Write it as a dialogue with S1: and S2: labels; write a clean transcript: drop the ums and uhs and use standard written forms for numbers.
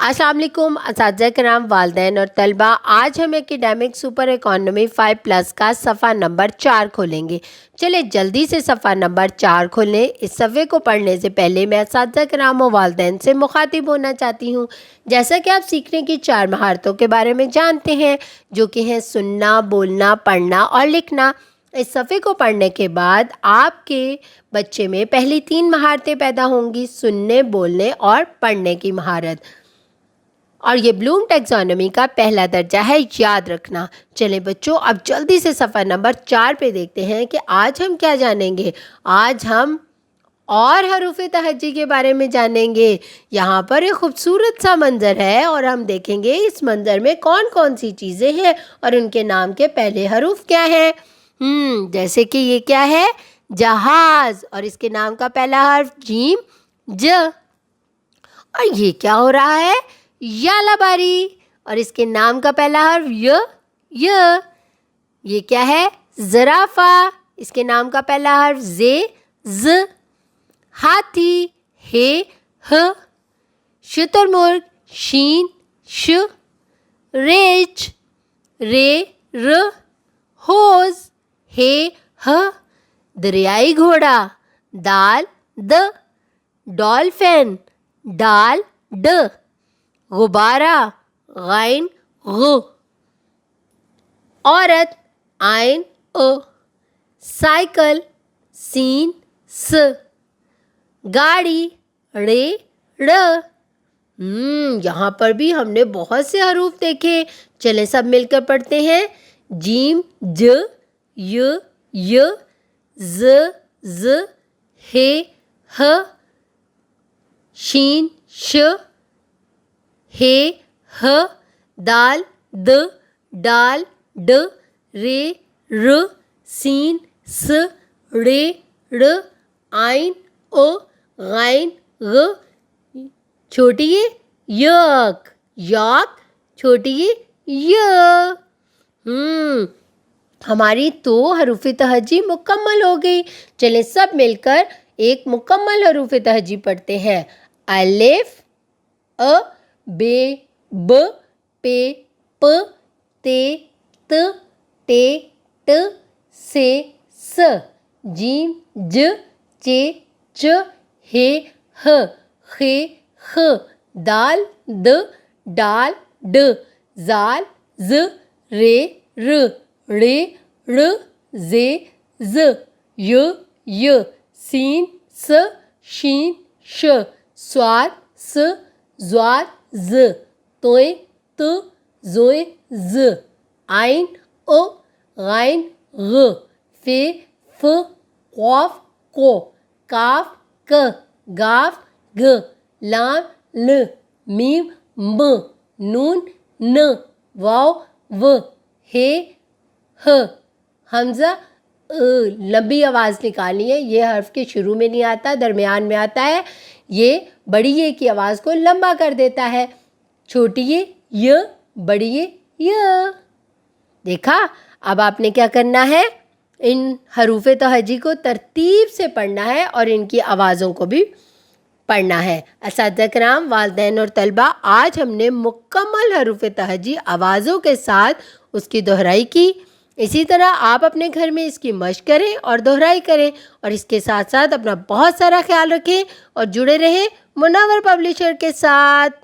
S1: अस्सलाम वालेकुम असातिज़ा कराम, वालिदैन और तलबा। आज हम एकेडमिक सुपर इकोनॉमी 5+ का सफ़ा नंबर 4 खोलेंगे। चले जल्दी से सफ़ा नंबर 4 खोलें। इस सफ़े को पढ़ने से पहले मैं असातिज़ा कराम और वालिदैन से मुखातिब होना चाहती हूँ। जैसा कि आप सीखने की 4 महारतों के बारे में जानते हैं, जो कि हैं सुनना, बोलना, पढ़ना और लिखना। इस सफ़े को पढ़ने के बाद आपके बच्चे में पहली 3 महारतें पैदा होंगी: सुनने, बोलने और पढ़ने की महारत। और ये ब्लूम टैक्सोनॉमी का पहला दर्जा है, याद रखना। चलें बच्चों, अब जल्दी से सफ़ा नंबर 4 पे देखते हैं कि आज हम क्या जानेंगे। आज हम और हरूफ़े तहज्जी के बारे में जानेंगे। यहाँ पर एक खूबसूरत सा मंज़र है और हम देखेंगे इस मंज़र में कौन कौन सी चीज़ें हैं और उनके नाम के पहले हरूफ क्या हैं। जैसे कि ये क्या है, जहाज़, और इसके नाम का पहला हर्फ जीम ज। और ये क्या हो रहा है, यालाबारी, और इसके नाम का पहला हर्फ य। ये क्या है, ज़राफ़ा, इसके नाम का पहला हर्फ ज़। हाथी, हे ह। शुतुरमुर्ग, शीन श। रेछ, रे र। होज़, हे ह। दरियाई घोड़ा, दाल द। डॉल्फिन, डाल ड। गुब्बारा, गैन गु। औरत, आइन अ। साइकिल, सीन स। गाड़ी, रे ड़। यहाँ पर भी हमने बहुत से हरूफ देखे। चलें सब मिलकर पढ़ते हैं। जीम ज, य, ज़, हे ह। शीन श, हे ह। दाल द, डाल ड। रे र। सीन स, रे ड़। आइन ओ, गैन ग। छोटी ये यक, याक। छोटी ये य। हमारी तो हरूफ़ तहज्जी मुकम्मल हो गई। चलें सब मिलकर एक मुकम्मल हरूफ़ तहज्जी पढ़ते हैं। अलिफ, अ, बे, ब, पे, प, ते, त, टे, ट, से, स। जीम ज, चे, च, हे ह। खे ख। दाल द, डाल ड। ज़ाल ज़, रे र। रे ड़, ज़े ज़। य, सीन स, शीन श। स्वाद स, ज़्वाद ज़। तोय त, ज़ोय ज़। आइन ओ, गैन ग। फे फ, क़ाफ़ को। काफ क। गाफ घ। लाम ल। मीम म। नून न। वाव व। हे ह। हमज़ा लंबी आवाज़ निकालनी है। ये हर्फ के शुरू में नहीं आता, दरमियान में आता है। ये बड़ी ये की आवाज़ को लंबा कर देता है। छोटी ये य, बड़ी ये य। देखा। अब आपने क्या करना है, इन हरूफ़ तहज्जी को तरतीब से पढ़ना है और इनकी आवाज़ों को भी पढ़ना है। असातिज़ा कराम, वालिदैन और तलबा, आज हमने मुकम्मल हरूफ़ तहज्जी आवाज़ों के साथ उसकी दोहराई की। इसी तरह आप अपने घर में इसकी मश्क करें और दोहराई करें, और इसके साथ साथ अपना बहुत सारा ख्याल रखें और जुड़े रहें मुनव्वर पब्लिशर के साथ।